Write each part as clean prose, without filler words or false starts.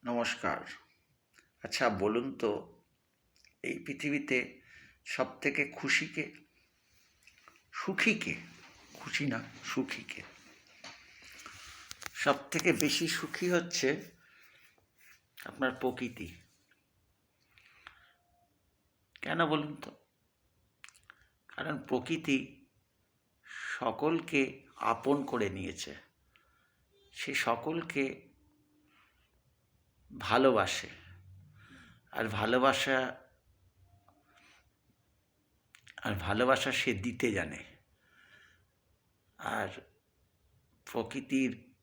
নমস্কার। আচ্ছা বলুন তো, এই পৃথিবীতে সবথেকে খুশি কে? সুখী কে? খুশি না, সুখী কে? সবথেকে বেশি সুখী হচ্ছে আপনার প্রকৃতি। কেন বলুন তো? কারণ প্রকৃতি সকলকে আপন করে নিয়েছে। সে সকলকে ভালোবাসে। আর ভালোবাসা সে দিতে জানে। আর প্রকৃতির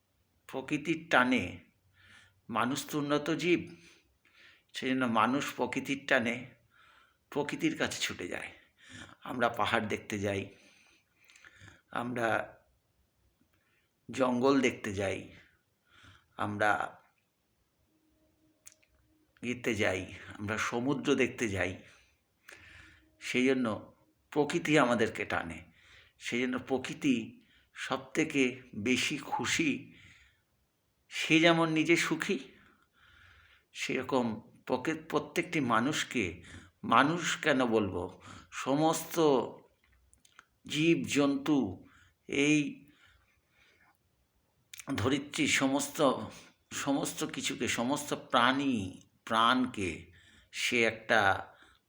প্রকৃতির টানে মানুষ তো উন্নত জীব, সেই জন্য মানুষ প্রকৃতির টানে প্রকৃতির কাছে ছুটে যায়। আমরা পাহাড় দেখতে যাই, আমরা জঙ্গল দেখতে যাই, আমরা যাই, আমরা সমুদ্র দেখতে যাই। সেই জন্য প্রকৃতি আমাদেরকে টানে। সেই জন্য প্রকৃতি সবথেকে বেশি খুশি। সে যেমন নিজে সুখী, সেরকম প্রত্যেকটি মানুষকে, মানুষ কেন বলবো, সমস্ত জীব জন্তু, এই ধরিত্রীর সমস্ত কিছুকে, সমস্ত প্রাণকে সে একটা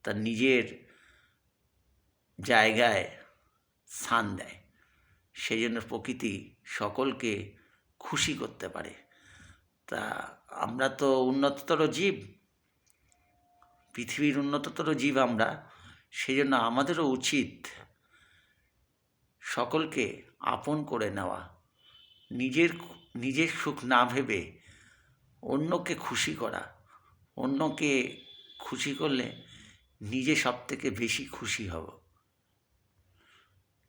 তার নিজের জায়গায় স্থান দেয়। সেই জন্য প্রকৃতি সকলকে খুশি করতে পারে। তা আমরা তো উন্নততর জীব, পৃথিবীর উন্নততর জীব আমরা। সেই জন্য আমাদেরও উচিত সকলকে আপন করে নেওয়া, নিজের সুখ না ভেবে অন্যকে খুশি করা। অন্যকে খুশি করলে নিজে সবথেকে বেশি খুশি হব।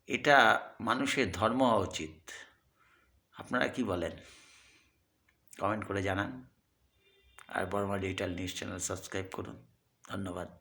এটা মানুষের ধর্ম হওয়া উচিত। আপনারা কি বলেন? কমেন্ট করে জানান। আর Barma digital news channel subscribe করুন। ধন্যবাদ।